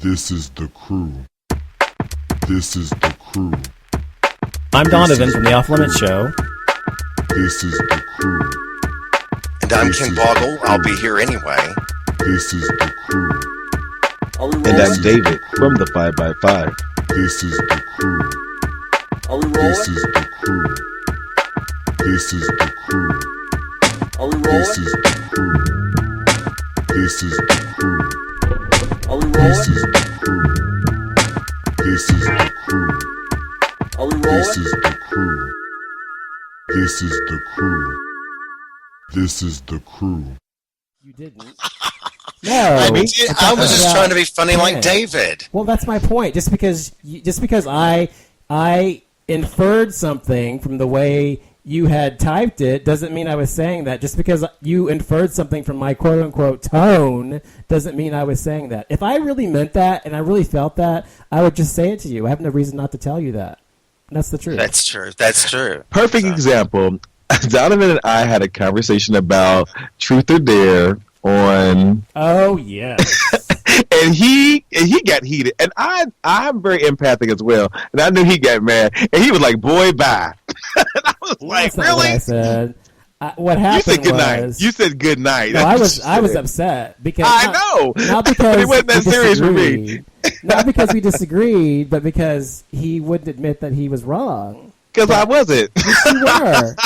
This is the crew. This is the crew. I'm Donovan from the Off Limits Show. This is the crew. And I'm Ken Boggle. I'll be here anyway. This is the crew. And I'm David from the 5x5. This is the crew. Are we rolling? This is the crew. This is the crew. Are we rolling? This is the crew. This is the crew. Are we This rolling? is the crew. This is the crew. Are we This rolling? is the crew. This is the crew. This is the crew. You didn't. No. I was just trying to be funny like David. Well, that's my point. Just because I inferred something from the way you had typed it doesn't mean I was saying that. Just because you inferred something from my quote-unquote tone doesn't mean I was saying that. If I really meant that and I really felt that, I would just say it to you. I have no reason not to tell you that. That's the truth. That's true. That's true. Perfect example. Donovan and I had a conversation about Truth or Dare on... Oh, yes. And he got heated. And I'm very empathic as well. And I knew he got mad. And he was like, boy, bye. And I was like, That's not really? what I said. What happened You said good was... night. You said good night. No, I was upset because I know. Not because But it wasn't that we serious for me. disagreed. Not because we disagreed, but because he wouldn't admit that he was wrong. Because I wasn't. Yes, you were.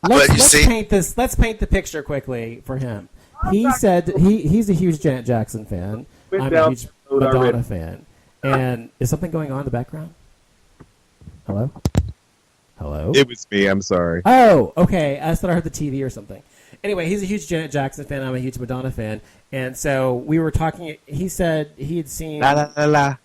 Let's see- paint this. Let's paint the picture quickly for him. He said he's a huge Janet Jackson fan. I'm a huge Madonna fan. And is something going on in the background? Hello? Hello? It was me. I'm sorry. Oh, okay. I thought I heard the TV or something. Anyway, he's a huge Janet Jackson fan. I'm a huge Madonna fan. And so we were talking. He said he had seen La, la, la, la.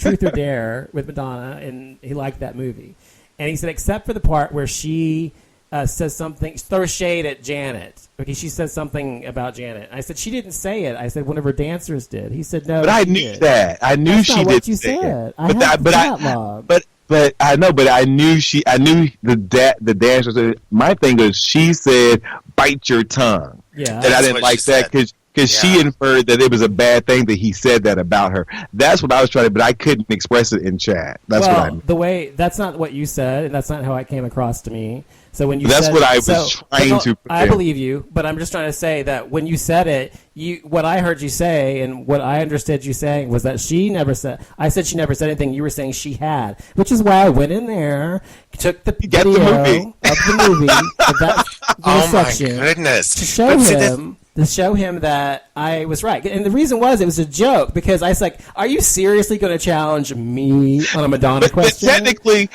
Truth or Dare with Madonna, and he liked that movie. And he said, except for the part where she says something, throws shade at Janet. Okay, she says something about Janet. I said, she didn't say it. I said, one of her dancers did. He said, no. But I she knew did. that. I knew That's she not did. what you said. I have the catalog. But I know. But I knew the dancer said. My thing is, she said, "Bite your tongue." Yeah. And I That's didn't what like she that because she Yeah. inferred that it was a bad thing that he said that about her. That's what I was trying to, but I couldn't express it in chat. That's what I meant. That's not what you said, and that's not how it came across to me. So when you That's said, what I was trying to I prepare. believe you, but I'm just trying to say that when you said it, what I heard you say and what I understood you saying was that she never said. I said she never said anything. You were saying she had, which is why I went in there, took the got video the movie. of the movie, of that Oh my section, goodness. to show him that I was right. And the reason was it was a joke because I was like, are you seriously going to challenge me on a Madonna But question? technically,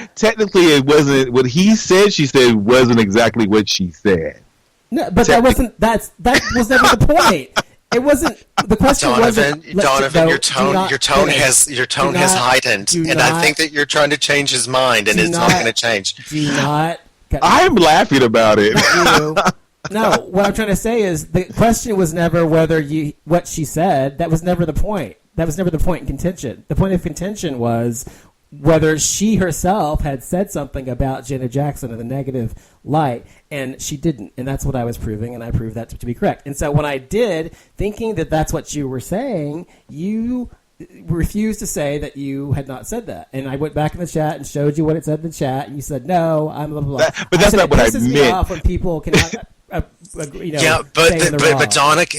it wasn't what he said. She said wasn't exactly what she said. No, but that was never the point. It wasn't the question. Donovan, your tone has not- heightened, do and not- I think that you're trying to change his mind, and do it's not not- going to change. Do not. I'm laughing about it. You. No, what I'm trying to say is the question was never what she said. That was never the point. That was never the point in contention. The point of contention was whether she herself had said something about Janet Jackson in a negative light, and she didn't. And that's what I was proving, and I proved that to be correct. And so when I did, thinking that that's what you were saying, you refused to say that you had not said that. And I went back in the chat and showed you what it said in the chat, and you said, no, I'm blah, blah, blah. But that's said, not what I it pisses me meant. off when people cannot... Yeah, but say they're wrong.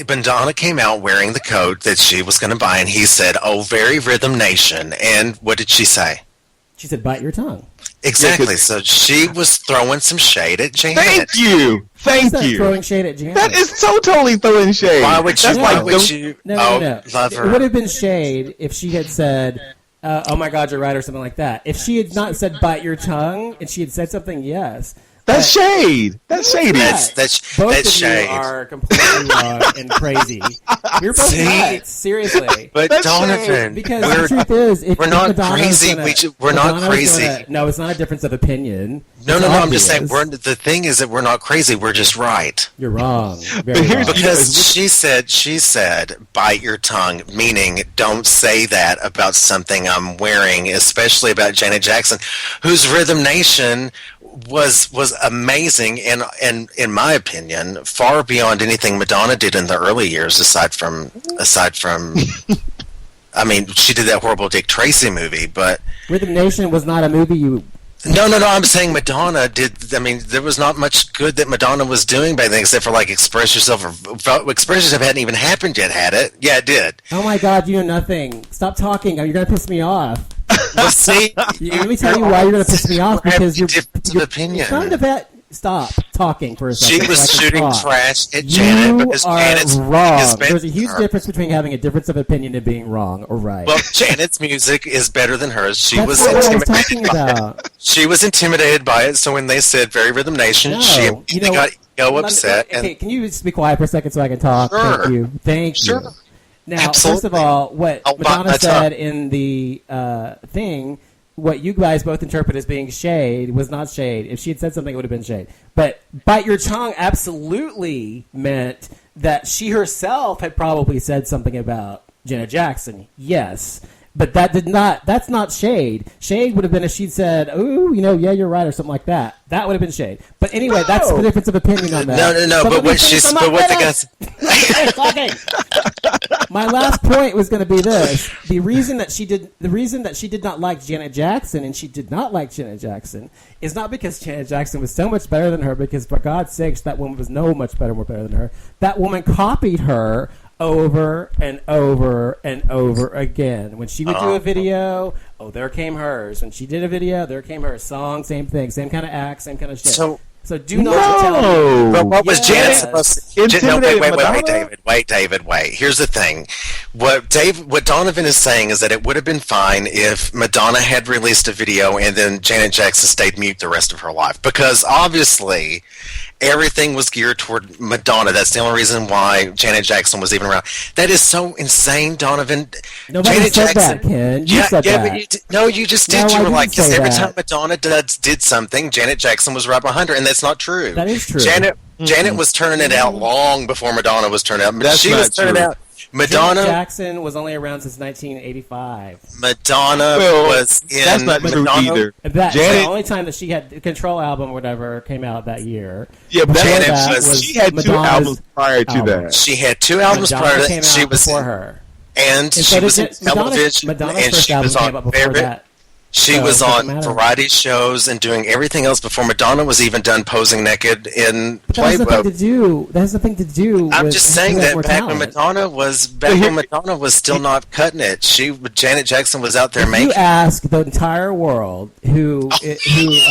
Madonna came out wearing the coat that she was going to buy, and he said, "Oh, very Rhythm Nation." And what did she say? She said, bite your tongue. Exactly. So she was throwing some shade at Janet. Thank you. Is that Thank throwing you. shade at Janet? That is so totally throwing shade. Why would you? That's Why like would don't- you? No. Love It her. would have been shade if she had said, oh my God, you're right, or something like that. If she had not said bite your tongue, and she had said something, yes. That's shade. That's shady. Both That's of shade. you are completely wrong and crazy. You're both See? nuts, seriously. But That's Donovan, Because the truth is, if we're not Madonna's crazy. We're not Madonna's crazy. no, it's not a difference of opinion. No. It's I'm just saying. obvious. The thing is that we're not crazy. We're just right. You're wrong. Very But here's wrong. Because she said, bite your tongue, meaning don't say that about something I'm wearing, especially about Janet Jackson, whose Rhythm Nation was amazing and in my opinion far beyond anything Madonna did in the early years aside from I mean, she did that horrible Dick Tracy movie, but Rhythm Nation was not a movie you. no. I'm saying Madonna did. I mean, there was not much good that Madonna was doing back then, except for like Express Yourself. Or Express Yourself hadn't even happened yet, had it? Yeah, it did. Oh my God, you know nothing. Stop talking. You're gonna piss me off. Well, see, Let me tell you why you're gonna piss me off, because you're difference of opinion. It's not about. Stop talking for a second. She was so I can shooting talk. trash at Janet You because are Janet's wrong. is better There's a huge than her. difference between having a difference of opinion and being wrong or right. Well, Janet's music is better than hers. She That's was not what I was intimidated talking by it. about. She was intimidated by it. So when they said "Very Rhythm Nation," No, she you know, got let me- upset. Okay, And can you just be quiet for a second so I can talk? Sure. Thank you. Thank Sure. you. Now, Absolutely. first of all, what I'll bite Madonna my said tongue. in the thing, what you guys both interpret as being shade was not shade. If she had said something, it would have been shade. But bite your tongue absolutely meant that she herself had probably said something about Janet Jackson. Yes. But that's not shade. Shade would have been if she'd said, "Ooh, yeah, you're right," or something like that. That would have been shade. But anyway, that's the difference of opinion on that. No. But let me what finish she's, my but what the minute. guys, Talking. My last point was going to be this: the reason that she did not like Janet Jackson, and she did not like Janet Jackson, is not because Janet Jackson was so much better than her. Because for God's sakes, that woman was no much better, more better than her. That woman copied her over and over and over again. When she would do a video, there came hers. When she did a video, there came her song. Same thing, same kind of act, same kind of shit. So do not tell me. but what was Janet Yes. supposed to? No, Intimidate wait, Madonna? David. Here's the thing. What Donovan is saying is that it would have been fine if Madonna had released a video and then Janet Jackson stayed mute the rest of her life, because obviously everything was geared toward Madonna. That's the only reason why Janet Jackson was even around. That is so insane, Donovan. Nobody Janet said Jackson, that, Ken. You said that. But you just did. No, I You were didn't like, because say every that. time Madonna did something, Janet Jackson was right behind her, and that's not true. That is true. Janet was turning it out long before Madonna was turning it out. That's she not was turning true. out. Janet Madonna Jackson was only around since 1985. Well, was in. that's not true Madonna, either. That's Janet- the only time that she had the Control album or whatever came out that year. Yeah, but Before Janet that was- she had two Madonna's albums prior to album. that. She had two albums Madonna prior to came that. She out was before her. and And she so was in did television, Madonna's and first she album was came on out before that. She So was it doesn't on matter. variety shows and doing everything else before Madonna was even done posing naked in But that has Playboy. nothing to do. That has nothing to do. I'm with just who saying has that more back when talent. Madonna was still not cutting it. Janet Jackson was out there If making. you ask the entire world who I'm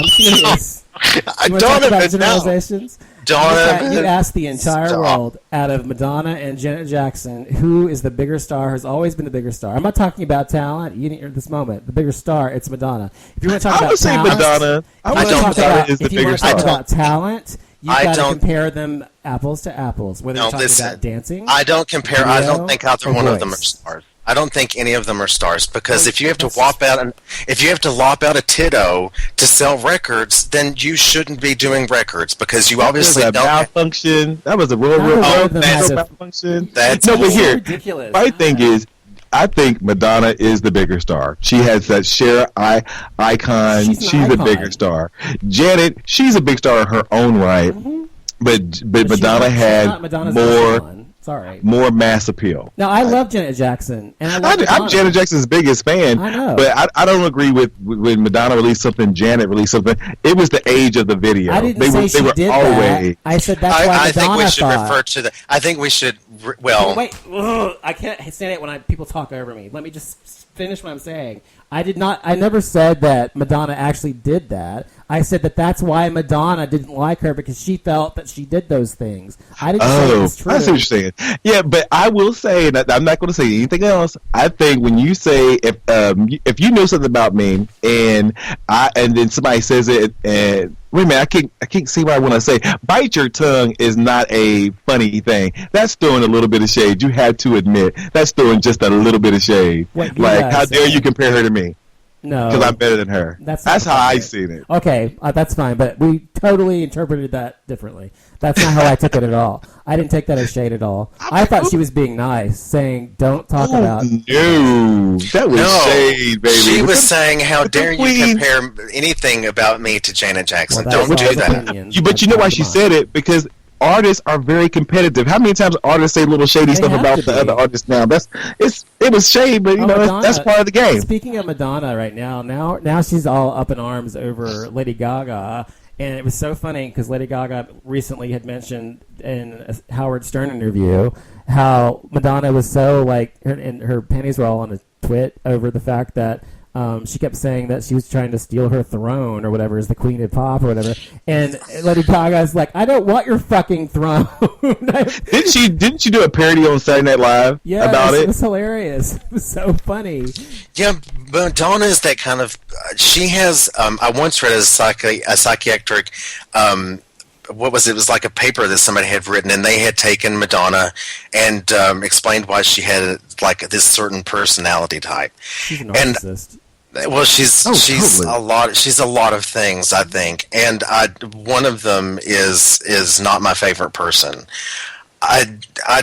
serious. You want to talk about generalizations? You ask the entire Stop. world out of Madonna and Janet Jackson, who is the bigger star, has always been the bigger star. I'm not talking about talent. You didn't at this moment. The bigger star, it's Madonna. If you want to talk I about would say talent, Madonna. I I would say don't- Madonna is the if you bigger want to talk star. about talent, you've I got to don't- compare them apples to apples. Whether No, you're talking listen. about dancing, I don't compare. I video, don't think either or one of them are voice. stars. I don't think any of them are stars, because Well, if you have to that's lop out a Tito to sell records, then you shouldn't be doing records, because you That was obviously a don't. malfunction. That was a real Neither one of them has a- malfunction. That's no, but It's here, ridiculous. my thing is, I think Madonna is the bigger star. She has that icon. She's She's an a icon. bigger star. Janet, she's a big star in her own right, but She's Madonna not- had Madonna's not more one. Sorry. mass appeal. No, I love Janet Jackson, and I love I'm Madonna. Janet Jackson's biggest fan, I know. but I don't agree with when Madonna released something, Janet released something. It was the age of the video. I didn't they say were, she they were did always. that. I said that's why I think Madonna we should thought. refer to the. I think we should. Well, Wait, ugh, I can't stand it when people talk over me. Let me just finish what I'm saying. I never said that Madonna actually did that. I said that that's why Madonna didn't like her, because she felt that she did those things. I didn't say it Oh, was true. I see what you're saying. Yeah, but I will say, and I'm not going to say anything else. I think when you say if you know something about me, and then somebody says it, and wait a minute, I can't see what I want to say. Bite your tongue is not a funny thing. That's throwing a little bit of shade. You have to admit that's throwing just a little bit of shade. What you Like, guys how dare say. you compare her to me? No, Because I'm better than her. That's not how I okay. seen it. Okay, that's fine, but we totally interpreted that differently. That's not how I took it at all. I didn't take that as shade at all. I thought she was being nice, saying, don't talk about... No, that was no. shade, baby. She was saying, "How But the dare you queen- compare anything about me to Janet Jackson? Well, Don't that's do y'all's that." opinion. But you know why Come she on. said it? Because artists are very competitive. How many times artists say little shady They stuff have about to the be. other artists now? It was shade, but you know Madonna, that's part of the game. Speaking of Madonna right now she's all up in arms over Lady Gaga. And it was so funny because Lady Gaga recently had mentioned in a Howard Stern interview how Madonna was so like, her panties were all on a twit over the fact that she kept saying that she was trying to steal her throne or whatever as the queen of pop or whatever. And Lady Gaga's like, I don't want your fucking throne. Didn't she do a parody on Saturday Night Live about it? It was hilarious. It was so funny. Yeah, Madonna is that kind of. She has. I once read a psychiatric. What was it? It was like a paper that somebody had written, and they had taken Madonna and explained why she had like this certain personality type. She's a narcissist. Well, she's totally. a lot. She's a lot of things, I think, and one of them is not my favorite person. I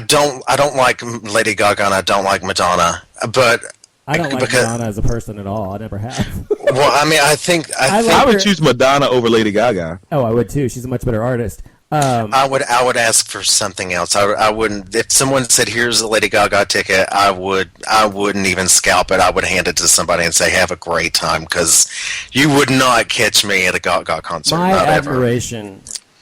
don't like Lady Gaga and I don't like Madonna, but I don't like Madonna as a person at all. I never have. Well, I mean, I think I would choose Madonna over Lady Gaga. Oh, I would too. She's a much better artist. I would ask for something else. I wouldn't. If someone said, "Here's a Lady Gaga ticket," I wouldn't even scalp it. I would hand it to somebody and say, "Have a great time," because you would not catch me at a Gaga concert.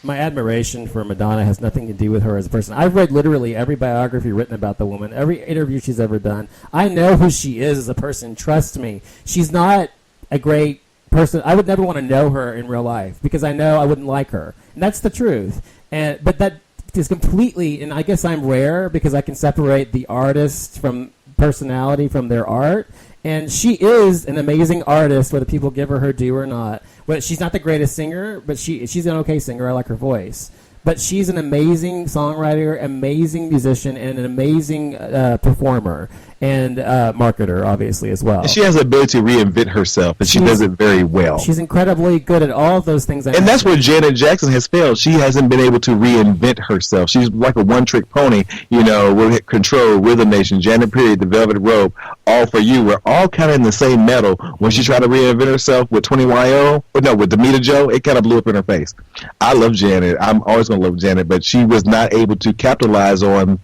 My admiration for Madonna has nothing to do with her as a person. I've read literally every biography written about the woman, every interview she's ever done. I know who she is as a person. Trust me. She's not a great person. I would never want to know her in real life because I know I wouldn't like her. And that's the truth. But that is completely, and I guess I'm rare because I can separate the artist from personality from their art. And she is an amazing artist, whether people give her due or not. Well, she's not the greatest singer, but she's an okay singer. I like her voice. But she's an amazing songwriter, amazing musician, and an amazing performer and marketer, obviously, as well. She has the ability to reinvent herself, and she does it very well. She's incredibly good at all of those things. And that's where Janet Jackson has failed. She hasn't been able to reinvent herself. She's like a one-trick pony, with Control, Rhythm Nation, Janet Period, The Velvet Rope, All For You. We're all kind of in the same metal. When she tried to reinvent herself with 20YO, with Demita Joe, it kind of blew up in her face. I love Janet. I'm always going to love Janet, but she was not able to capitalize on,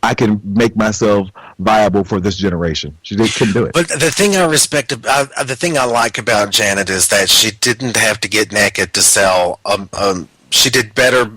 I can make myself viable for this generation. She couldn't do it. But the thing I respect, the thing I like about Janet is that she didn't have to get naked to sell. She did better.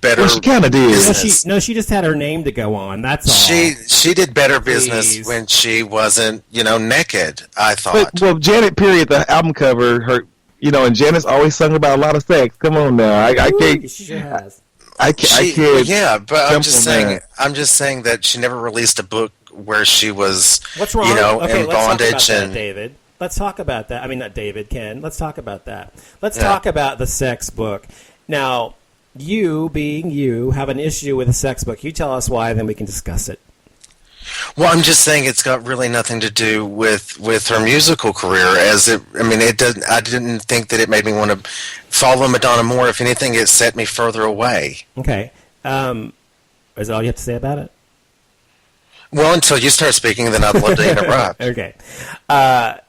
Well, she kind of did. She just had her name to go on. That's all. She did better business when she wasn't, naked. I thought. Well, Janet Period, the album cover, her, and Janet's always sung about a lot of sex. Come on now, I can't. She sure has. I can't. Yeah, but I'm just saying that she never released a book where she was, What's wrong? in bondage and David. Let's talk about that. I mean, not David, Ken. Let's talk about that. Let's talk about the sex book. Now, you, being you, have an issue with a sex book. You tell us why, then we can discuss it. Well, I'm just saying it's got really nothing to do with her musical career. It doesn't. I didn't think that it made me want to follow Madonna more. If anything, it set me further away. Okay. Is that all you have to say about it? Well, until you start speaking, then I'd love to interrupt. Okay. I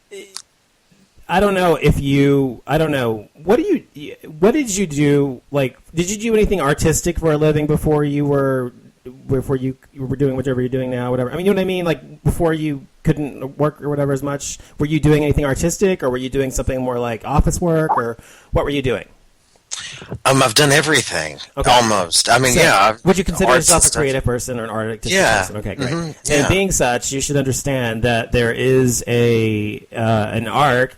don't know if you. I don't know. What did you do? Like, did you do anything artistic for a living before you were doing whatever you're doing now, whatever? I mean, you know what I mean? Like, before you couldn't work or whatever as much, were you doing anything artistic, or were you doing something more like office work, or what were you doing? I've done everything, almost. I mean, Would you consider yourself a creative person or an artistic person? Okay, great. Mm-hmm. And being such, you should understand that there is an arc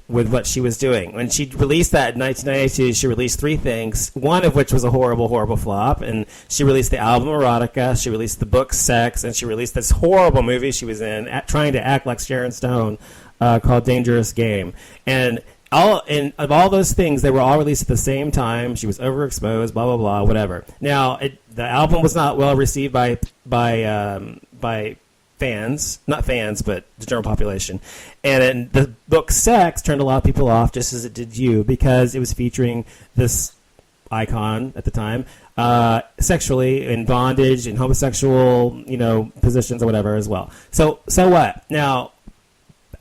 with what she was doing. When she released that in 1992, she released 3 things, one of which was a horrible, horrible flop. And she released the album Erotica, she released the book Sex, and she released this horrible movie she was in, trying to act like Sharon Stone, called Dangerous Game. And of all those things, they were all released at the same time. She was overexposed, blah blah blah, whatever. Now, the album was not well received by fans, not fans, but the general population. And the book Sex turned a lot of people off, just as it did you, because it was featuring this icon at the time, sexually in bondage and homosexual, positions or whatever as well. So what now?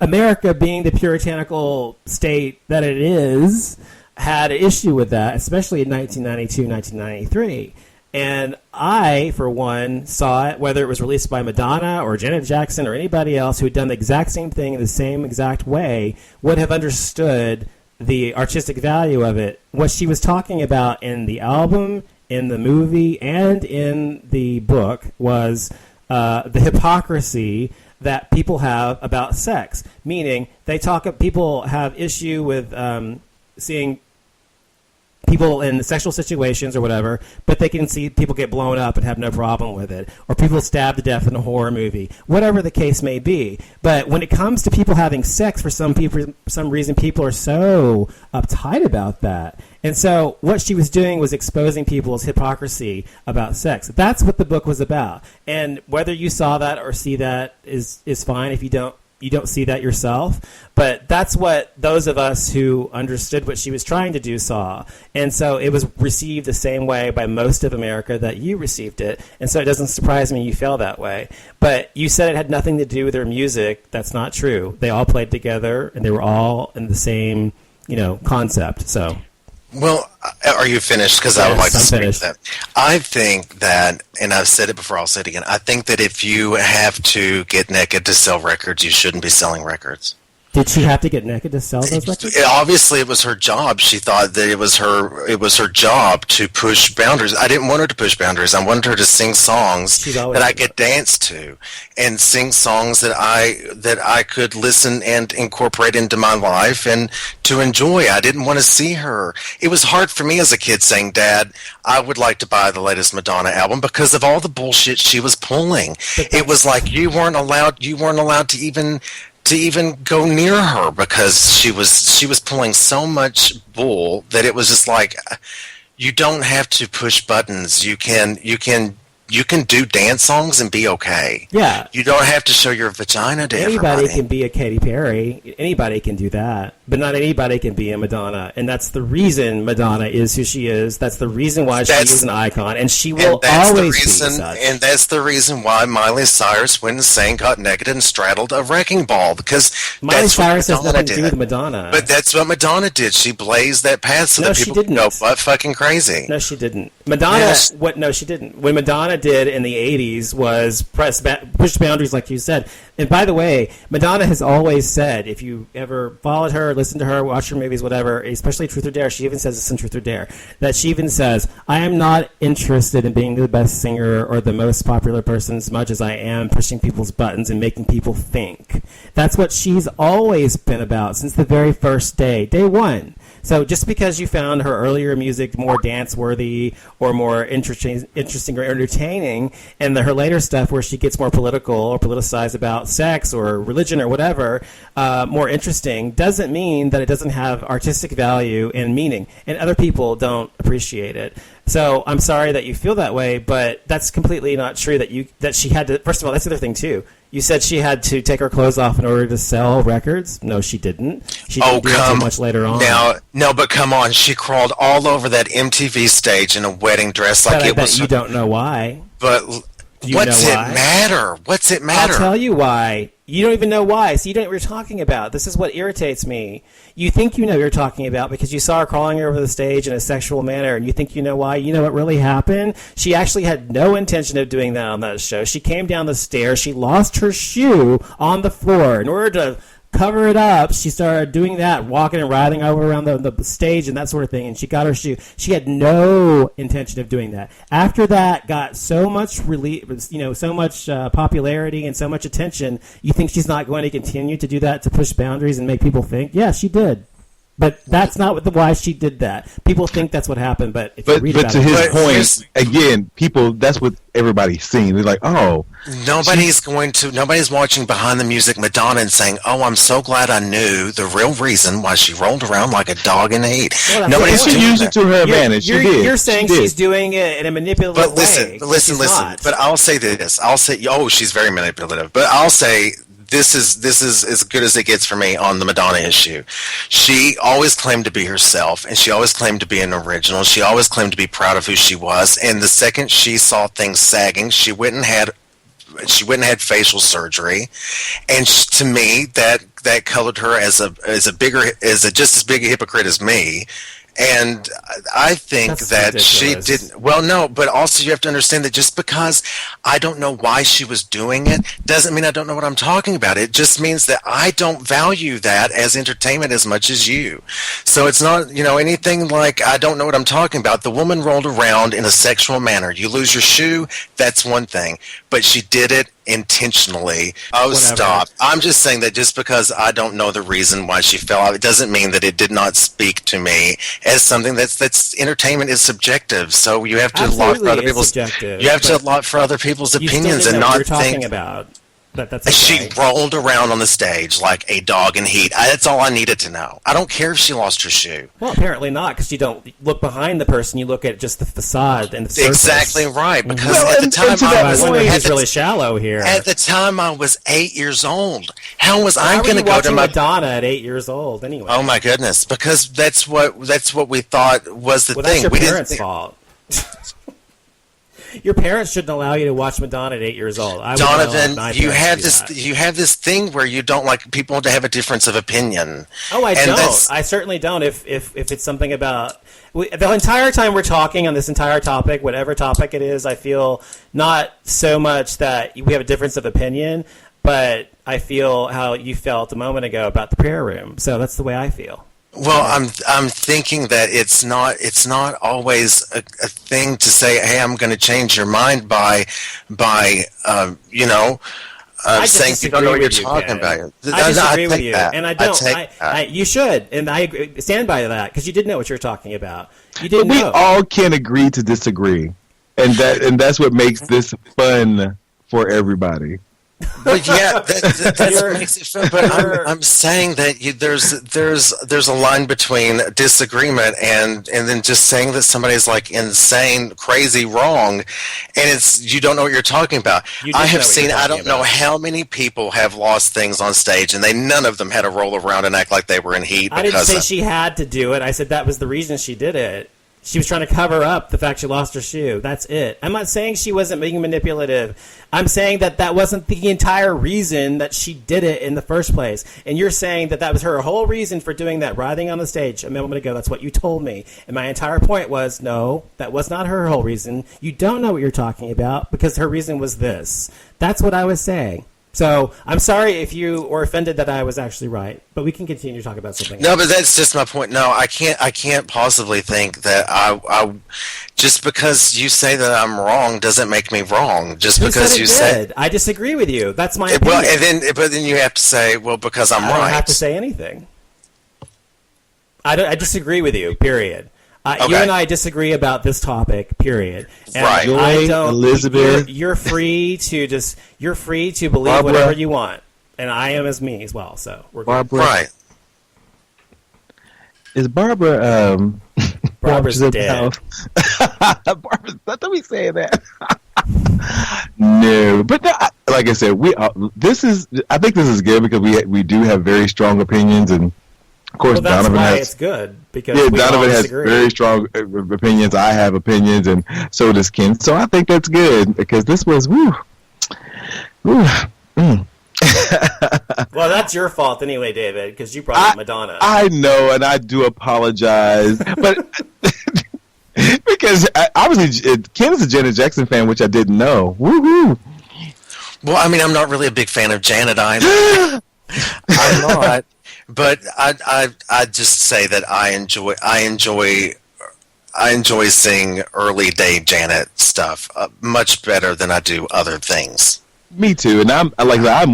America, being the puritanical state that it is, had an issue with that, especially in 1992, 1993. And I, for one, saw it, whether it was released by Madonna or Janet Jackson or anybody else who had done the exact same thing in the same exact way, would have understood the artistic value of it. What she was talking about in the album, in the movie, and in the book was the hypocrisy that people have about sex. Meaning, people have issue with seeing people in sexual situations or whatever, but they can see people get blown up and have no problem with it, or people stabbed to death in a horror movie, whatever the case may be. But when it comes to people having sex, for some reason, people are so uptight about that. And so what she was doing was exposing people's hypocrisy about sex. That's what the book was about. And whether you saw that or see that is fine. If you don't see that yourself, but that's what those of us who understood what she was trying to do saw. And so it was received the same way by most of America that you received it. And so it doesn't surprise me you feel that way. But you said it had nothing to do with their music. That's not true. They all played together and they were all in the same, concept. So. Well, are you finished? Because I would like to speak finished. to that. I think that, and I've said it before, I'll say it again, I think that if you have to get naked to sell records, you shouldn't be selling records. Did she have to get naked to sell those records? Obviously, it was her job. She thought that it was her job to push boundaries. I didn't want her to push boundaries. I wanted her to sing songs that I could dance to, and sing songs that I could listen and incorporate into my life and to enjoy. I didn't want to see her. It was hard for me as a kid saying, "Dad, I would like to buy the latest Madonna album," because of all the bullshit she was pulling. It was like you weren't allowed to even go near her because she was pulling so much bull that it was just like, you don't have to push buttons. You can do dance songs and be okay. Yeah. You don't have to show your vagina to Anybody everybody. can be a Katy Perry. Anybody can do that. But not anybody can be a Madonna. And that's the reason Madonna is who she is. That's the reason why she is an icon. And she will always be such. And that's the reason why Miley Cyrus went and sang, got naked, and straddled a wrecking ball. Because Miley Cyrus has nothing to did. do with Madonna. But that's what Madonna did. She blazed that path so that people could go butt fucking crazy. No, she didn't. Madonna, no, she didn't. What Madonna did in the 80s was push boundaries, like you said. And by the way, Madonna has always said, if you ever followed her, listened to her, watched her movies, whatever, especially Truth or Dare, she even says this in Truth or Dare, that she even says, I am not interested in being the best singer or the most popular person as much as I am pushing people's buttons and making people think. That's what she's always been about since the very first day one. So just because you found her earlier music more dance-worthy or more interesting or entertaining, and her later stuff where she gets more political or politicized about sex or religion or whatever, more interesting, doesn't mean that it doesn't have artistic value and meaning, and other people don't appreciate it. So I'm sorry that you feel that way, but that's completely not true that she had to. First of all, that's the other thing too. You said she had to take her clothes off in order to sell records. No, she didn't. She didn't do that too much later on. But come on, she crawled all over that MTV stage in a wedding dress like it was. You don't know why. But what's it matter? What's it matter? I'll tell you why. You don't even know why, so you don't know what you're talking about. This is what irritates me. You think you know what you're talking about because you saw her crawling over the stage in a sexual manner, and you think you know why. You know what really happened? She actually had no intention of doing that on that show. She came down the stairs. She lost her shoe on the floor. In order to cover it up, she started doing that, walking and riding over around the stage and that sort of thing, and she got her shoe. She had no intention of doing that. After that got so much so much popularity and so much attention, you think she's not going to continue to do that to push boundaries and make people think? Yeah, she did. But that's not why she did that. People think that's what happened, but if you read about to it, his point, again, people, that's what everybody's seeing. They're like, oh. Nobody's watching Behind the Music Madonna and saying, oh, I'm so glad I knew the real reason why she rolled around like a dog in the heat. Well, she used it to her advantage. You're saying she's doing it in a manipulative way. But listen. But I'll say this. She's very manipulative. But I'll say, this is as good as it gets for me on the Madonna issue. She always claimed to be herself, and she always claimed to be an original. She always claimed to be proud of who she was. And the second she saw things sagging, she went and had facial surgery. And to me, that colored her as just as big a hypocrite as me. And I think That's that she ridiculous. didn't. Well, no, but also you have to understand that just because I don't know why she was doing it doesn't mean I don't know what I'm talking about. It just means that I don't value that as entertainment as much as you. So it's not, anything like I don't know what I'm talking about. The woman rolled around in a sexual manner. You lose your shoe, that's one thing. But she did it intentionally. Oh, Whatever. stop. I'm just saying that just because I don't know the reason why she fell out, it doesn't mean that it did not speak to me as something that's entertainment is subjective. So you have to allot for Absolutely, other it's people's subjective, you have to but allot for other people's You still opinions didn't and know what not you're talking think about. But that's okay. she rolled around on the stage like a dog in heat. That's all I needed to know. I don't care if she lost her shoe. Well, apparently not, because you don't look behind the person. You look at just the facade and the surface. Exactly right. Because Well, at the and time to I that was I wonder point- who's really shallow here. at the time I was 8 years old. How was I How going were to you go to watching my Madonna at 8 years old? Anyway. Oh my goodness! Because that's what we thought was the Well, thing. that's your We didn't parents' think- fault. Your parents shouldn't allow you to watch Madonna at 8 years old. I would not allow Donovan, my you parents have to do this. that. You have this thing where you don't like people to have a difference of opinion. Oh, I And don't. that's- I certainly don't. If it's something about the entire time we're talking on this entire topic, whatever topic it is, I feel not so much that we have a difference of opinion, but I feel how you felt a moment ago about the prayer room. So that's the way I feel. Well, I'm thinking that it's not always a thing to say, hey, I'm going to change your mind by I just saying you don't know what you're disagree with talking Ken. about. I disagree with take you, that. and I don't. take that. You should, and I agree, stand by that because you did know what you were talking about. You didn't But we know. all can agree to disagree, and that's what makes this fun for everybody. But yeah, that You're- makes it fun. But I'm saying that there's a line between disagreement and then just saying that somebody's like insane, crazy, wrong, and it's you don't know what you're talking about. You did I know have what seen. you're I talking don't know about. how many people have lost things on stage, and none of them had to roll around and act like they were in heat. I didn't because say of- she had to do it. I said that was the reason she did it. She was trying to cover up the fact she lost her shoe. That's it. I'm not saying she wasn't being manipulative. I'm saying that wasn't the entire reason that she did it in the first place. And you're saying that was her whole reason for doing that, writhing on the stage a moment ago. That's what you told me. And my entire point was, no, that was not her whole reason. You don't know what you're talking about because her reason was this. That's what I was saying. So I'm sorry if you were offended that I was actually right, but we can continue to talk about something No, else. but that's just my point. No, I can't possibly think that I just because you say that I'm wrong doesn't make me wrong. Just Who because said it you did? say I disagree with you. That's my opinion. well, but then you have to say, well, because I'm I don't right. have to say anything. I disagree with you. Period. You Okay. and I disagree about this topic. Period. And Right. I Joy, don't. Elizabeth. You're free to You're free to believe Barbara. whatever you want, and I am as me as well. So we're good. Barbara, Right. is Barbara? Barbara's Barbara's dead. Barbara's not to be saying that. No, but no, like I said, I think this is good because we do have very strong opinions, and of course Well, that's Donovan why has. it's good because Yeah, we all Donovan has disagree. very strong opinions. I have opinions, and so does Ken. So I think that's good because this was woo. Well, that's your fault anyway, David, because you brought up Madonna. I know, and I do apologize, but because obviously Ken is a Janet Jackson fan, which I didn't know. Woohoo! Well, I mean, I'm not really a big fan of Janet either. I'm not. But I just say that I enjoy seeing early day Janet stuff much better than I do other things. Me too, and I'm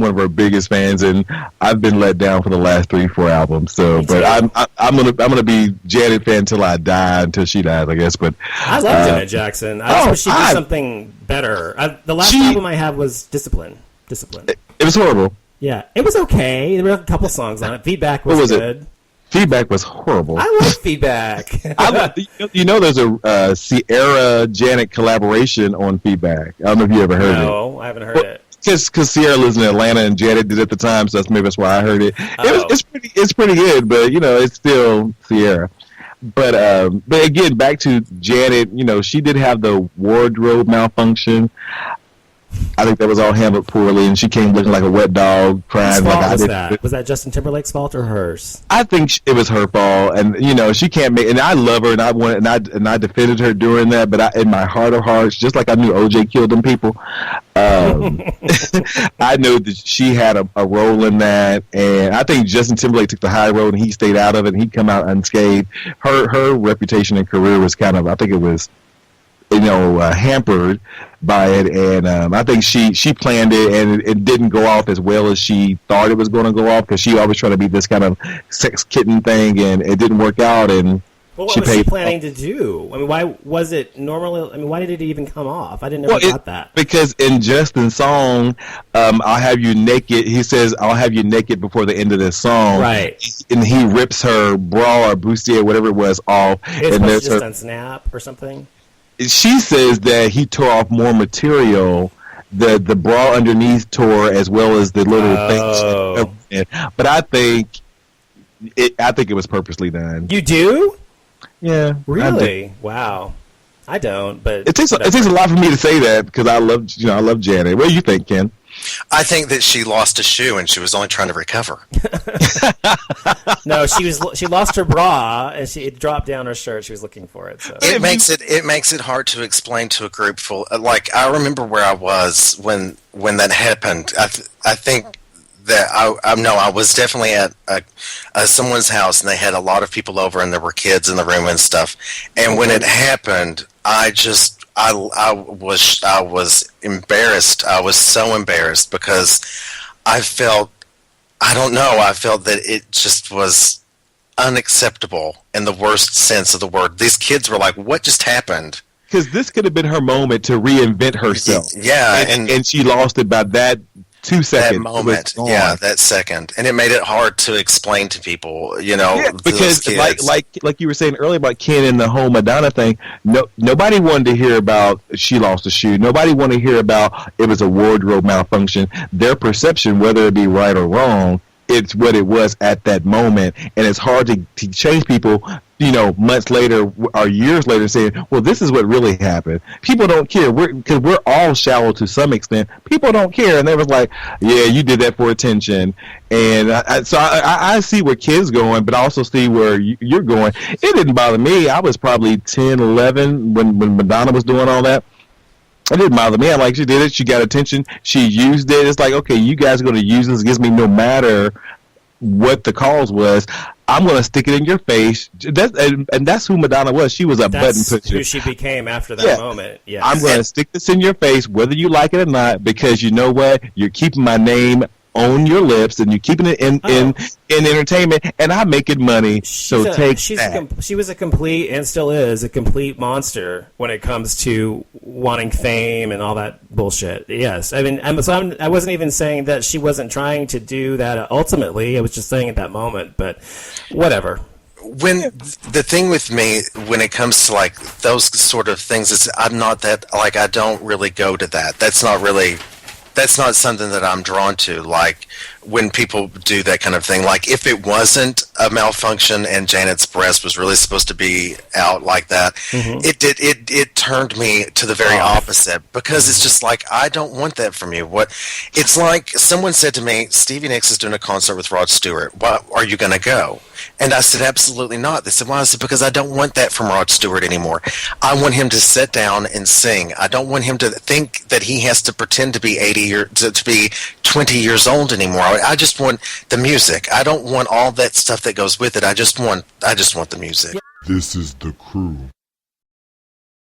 one of her biggest fans, and I've been let down for the last 3-4 albums. So, Me but too. I'm gonna be Janet fan until I die, until she dies, I guess. But I love Janet Jackson. I just wish she'd do something better. The last album I had was Discipline. it was horrible. Yeah, it was okay. There were a couple songs on it. Feedback was, What was it? good. Feedback was horrible. I love Feedback. There's a Sierra Janet collaboration on Feedback. I don't know if you ever heard it. No, I haven't heard it. Because Sierra lives in Atlanta and Janet did at the time, so that's why I heard it. Oh. It's pretty good, but it's still Sierra. But again, back to Janet. She did have the wardrobe malfunction. I think that was all handled poorly, and she came looking like a wet dog, crying Whose like fault I was did. that? Was that Justin Timberlake's fault or hers? I think it was her fault, and she can't make. And I love her, and I defended her during that. But in my heart of hearts, just like I knew OJ killed them people, I know that she had a role in that, and I think Justin Timberlake took the high road, and he stayed out of it, and he'd come out unscathed. Her reputation and career was kind of, I think it was, hampered by it, and I think she planned it, and it didn't go off as well as she thought it was going to go off, because she always tried to be this kind of sex kitten thing, and it didn't work out. And well, what was she planning to do? I mean, why was it normally? I mean, why did it even come off? I didn't never got that. Because in Justin's song, "I'll Have You Naked," he says, "I'll have you naked" before the end of this song, right? And he rips her bra or bustier, whatever it was, off, and there's just on Snap or something. She says that he tore off more material. The bra underneath tore, as well as the little things. But I think it was purposely done. You do? Yeah. Really? Wow. I don't. But it takes a lot for me to say that, because I love Janet. What do you think, Ken? I think that she lost a shoe and she was only trying to recover. No, she lost her bra and it dropped down her shirt. She was looking for it. So. It makes it hard to explain to a group full. Like, I remember where I was when that happened. I think that I was definitely at someone's house, and they had a lot of people over, and there were kids in the room and stuff. And when it happened, I was embarrassed. I was so embarrassed, because I felt that it just was unacceptable in the worst sense of the word. These kids were like, "What just happened?" Because this could have been her moment to reinvent herself. Yeah, and she lost it by that 2 seconds. That moment, that second, and it made it hard to explain to people, because like you were saying earlier about Ken and the whole Madonna thing. Nobody wanted to hear about she lost a shoe. Nobody wanted to hear about it was a wardrobe malfunction. Their perception, whether it be right or wrong, it's what it was at that moment, and it's hard to change people. Months later or years later, saying, "Well, this is what really happened." People don't care. Because we're all shallow to some extent. People don't care, and they was like, "Yeah, you did that for attention." And I see where Ken's going, but I also see where you're going. It didn't bother me. I was probably 10, 11 when Madonna was doing all that. It didn't bother me. I'm like, she did it. She got attention. She used it. It's like, okay, you guys are going to use this against me no matter what the cause was. I'm going to stick it in your face. That's who Madonna was. She was button pusher. That's who she became after that moment. Yes. I'm going to stick this in your face, whether you like it or not, because you know what? You're keeping my name on your lips, and you're keeping it in entertainment, and I'm making money. She was a complete, and still is, a complete monster when it comes to wanting fame and all that bullshit. Yes. I mean, I wasn't even saying that she wasn't trying to do that ultimately. I was just saying at that moment, but whatever. When the thing with me, when it comes to like those sort of things, is I'm not that, like, I don't really go to that. That's not something that I'm drawn to. Like, when people do that kind of thing, like if it wasn't a malfunction and Janet's breast was really supposed to be out like that, it turned me to the very opposite, because it's just like, I don't want that from you. It's like someone said to me, Stevie Nicks is doing a concert with Rod Stewart. What, are you going to go? And I said, absolutely not. They said, why? I said, because I don't want that from Rod Stewart anymore. I want him to sit down and sing. I don't want him to think that he has to pretend to be 80 or to be 20 years old anymore. I just want the music. I don't want all that stuff that goes with it. I just want the music. This is the crew.